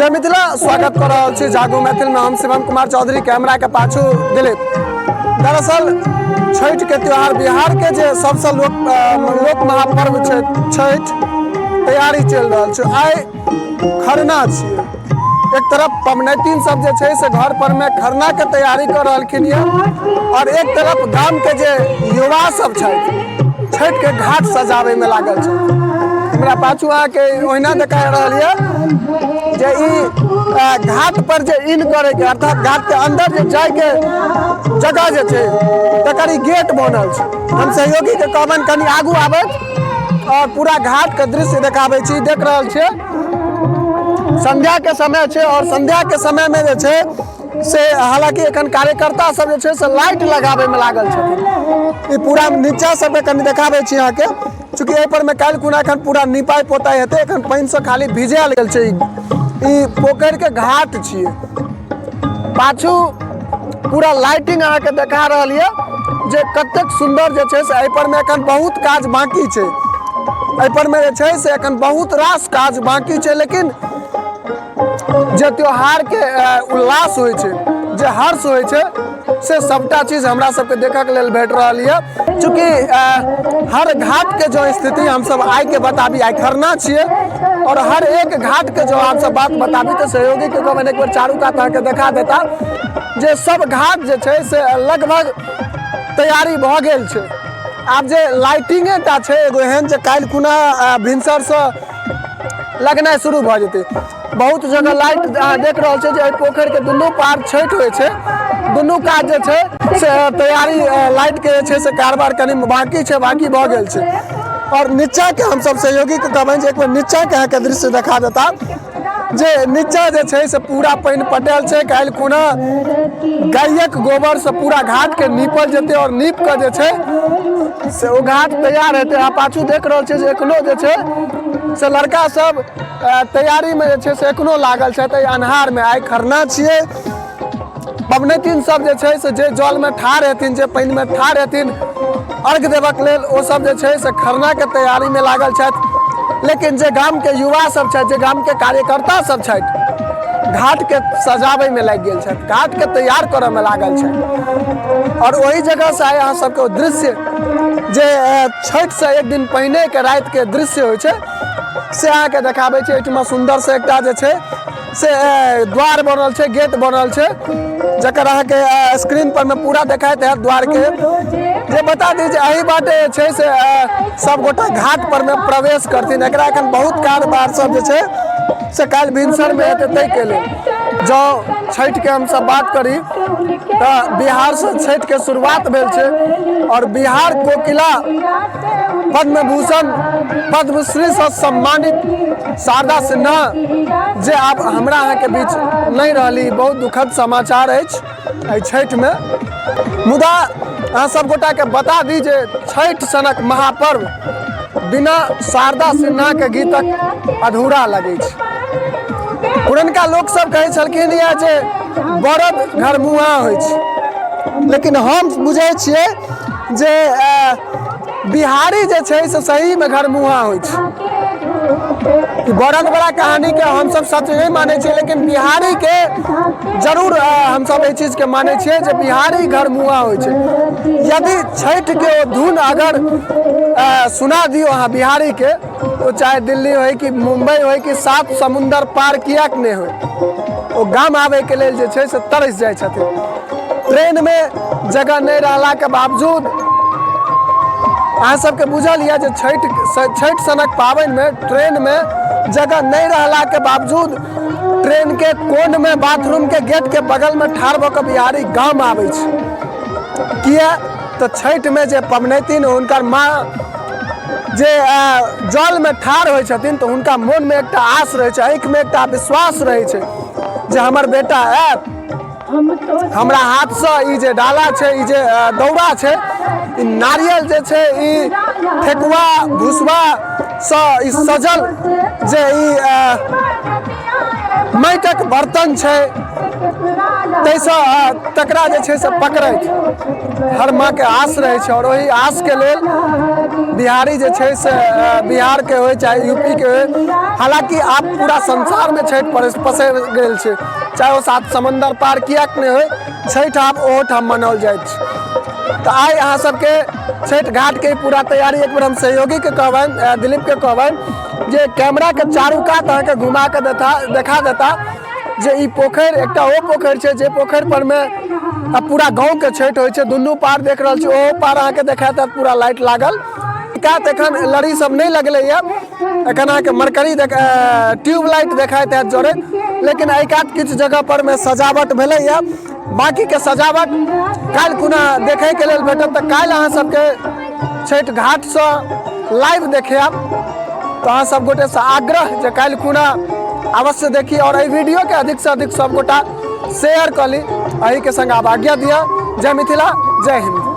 जय मिथिला स्वागत कर रहा छी जागो मैथिल में हम शिवम कुमार चौधरी कैमरा के पाछू दिलीप। दरअसल छठ के त्यौहार बिहार के जे सबसे लोक महापर्व छै छठ तैयारी चल रहा छै। आइ खरना छी, एक तरफ पबनैतिन सब जे छै से घर पर में खरना के तैयारी कर रहलखिन ये और एक तरफ गांव के जे युवा सब छै छठ के घाट सजावे में लागल छै। हमरा पाछू आके ओहिना देखा रहल ये जे ई घाट पर जे इन करे के अर्थात घाट के अंदर जे जाय के जगह जे छै तकर ई गेट बनल छै। हम सहयोगी के कहबन कनी आगू आबैत और पूरा घाट के दृश्य देखाबै छी। देख रहल छियै संध्या के समय छै और संध्या के समय में जे छै से हालांकि एखन कार्यकर्ता सब जे छै से लाइट लगाबे में लागल छथिन। ई पूरा नीचा सब कनी देखाबै छी अहाँ के, चूंकि एहि पर में काल्हि खुना एखन पूरा निपाई पोताई हेतै। एखन पानि से खाली भिजायल गेल छै। ई पोखर के घाट छियै, पाछू पूरा लाइटिंग अहाँ के देखा रहल ये जे कतेक सुंदर जे छै से एहि पर में एखन बहुत काज बाकी छै। एहि पर में जे छै से एखन बहुत रास काज बाकी छै, लेकिन जे त्योहार के उल्लास होइ छै, जे हर्ष होइ छै से सबटा चीज हमरा सबके देखऽ के लेल भेट रहल ये। चूँकि हर घाट के जो स्थिति हम सब आइ के बताबी, आइ खरना छियै और हर एक घाट के जो हम सब बात बताबी तो सहयोगी के कहबन एक बार चारू कात अहाँ के देखा देता जे सब घाट जे छै से लगभग तैयारी भऽ गेल छै। आब जे लाइटिंगे टा छै एगो एहन जे काल्हि खुना भिनसर से लगनाइ शुरू भऽ जेतै। बहुत जगह लाइट देख रहल छै जे पोखर के दुनू पार छठ होइ छै, दुनू काज जे छै से तैयारी लाइट के जे छै से कारबार कनी बाकी छै, बाकी भऽ गेल छै। और नीचा के हम सब सहयोगी के कहबन जे एक बार नीचा के अहाँ के दृश्य देखा देता जे नीचा जे छै से पूरा पानि पटेल छै। काल्हि खुना गायक गोबर से पूरा घाट के नीपल जेतै और नीप के जे छै से ओ घाट तैयार हेतै। अहाँ पाछू देख रहल छै जे एखनो जे छै से लड़का सब तैयारी में जे छै से एखनो लागल छथि। अन्हार में आइ खरना छियै, पबनैतिन सब जे छै से जे जल में ठाढ़ हेथिन, जे पानि में ठाढ़ हेथिन अर्घ देवक लेल, ओ सब जे छै से खरना के तैयारी में लागल छथि। लेकिन जे गाम के युवा सब छथि, जे गाम के कार्यकर्ता सब छथि, घाट के सजावे में लागि गेल छथि, घाट के तैयार करे में लागल छथि। और वही जगह से आइ अहाँ सबके दृश्य जे छठ से एक दिन पहिने के रात के दृश्य होइ छै से अहाँ के देखाबै छै। एहिठमा सुंदर से एकटा जे छै से द्वार बनल छै, गेट बनल छै, जकर अहाँ के स्क्रीन पर में पूरा देखाइत है द्वार के। जे बता दी जे एही बाटे जे छै से सब गोटा घाट पर में प्रवेश करथिन। एकरा एखन बहुत कारबार सब जे छै से काल्हि भिनसर में हेतै। तै के लेल जँ छठ के हम सब बात करी तो बिहार से छठ के शुरुआत भेल छै और बिहार कोकिला पद्म भूषण पद्मश्री से सम्मानित शारदा सिन्हा जे आब हमरा अहाँ के बीच नहीं रहली, बहुत दुखद समाचार अछि छठ में। मुदा अहाँ सब गोटा के बता दी जे छठ सनक महापर्व बिना शारदा सिन्हा के गीतक अधूरा लगै छै। पुरनका लोक सब कहै छलखिन या जे बरद घर मुआ होइ छै, लेकिन हम बुझै छियै जे बिहारी जे छै से सही में घर मुहा होइ छै। बरद बड़ा कहानी के हम सब सच नहीं माने छियै, लेकिन बिहारी के जरूर हम सब एहि चीज के माने छियै जे बिहारी घर मुहा होइ छै। यदि छठ के धुन अगर सुना दियो अहाँ बिहारी के, तो चाहे दिल्ली हो कि मुंबई हो कि सात समुंदर पार कियाक नहीं हो, वो गाम आवे के लेल जे छै से तरस जाय छथिन। ट्रेन में जगह नहीं रहला के बावजूद अहाँ सबके बुझल यऽ जे छठ सनक पाबनि में ट्रेन में जगह नहीं रहला के बावजूद ट्रेन के कोन में बाथरूम के गेट के बगल में ठाढ़ भऽ कऽ बिहारी गाम आबै छै। किया तो छठ में जे पबनैतिन हुनकर माँ जे जल में ठाढ़ होइ छथिन तो हुनका मोन में एकटा आस रहै छै, आँखि में एकटा विश्वास रहै छै जे हमर बेटा आयत, हमरा हाथ से ई जे डाला छै, ई जे दौड़ा छै, ई नारियल जे छै, ई ठेकुआ भुसवा से ई सजल जे ई माटिक बर्तन छै, तैसे तकरा जे छै से पकड़ैत हर माँ के आस रहे छै। और वही आस के लेल बिहारी जे छै से बिहार के हो चाहे यूपी के हो, हालांकि आप पूरा संसार में छठि पसरि गेल छै, चाहे वो 7 समंदर पार किएक नहीं हो, छठि आब ओहोठाम मनाओल जाइत छै। तो आई अहाँ सबके छठि घाट के पूरा तैयारी एक बेर हम सहयोगी के कहबनि, दिलीप के कहबनि जे कैमरा के चारू कात अहाँके घुमा के देखा देता जे ई पोखरि एकटा ओ पोखरि छै जे पोखरि पर में पूरा गाँव के छठि होइ छै। दुनू पार देख रहल छी, ओहो पार अहाँके देखायत पूरा लाइट लागल। कात एखन लड़ी सब नहीं लगले है, एखन अहाँके मरकरी ट्यूबलाइट देखाइत है जोड़ैत, लेकिन एहि कात किछु जगह पर में सजावट भेलै है। बाकी के सजावट काल्हि खुना देखे के लेल भेटत, तऽ काल्हि अहाँ सबके छठि घाट से लाइव देखायब। तो अहाँ सब गोटे से आग्रह जे काल्हि खुना अवश्य देखी और एहि वीडियो के अधिक से अधिक सब गोटा शेयर कर ली। एहि के संग आब आज्ञा दिया। जय मिथिला, जय हिंद।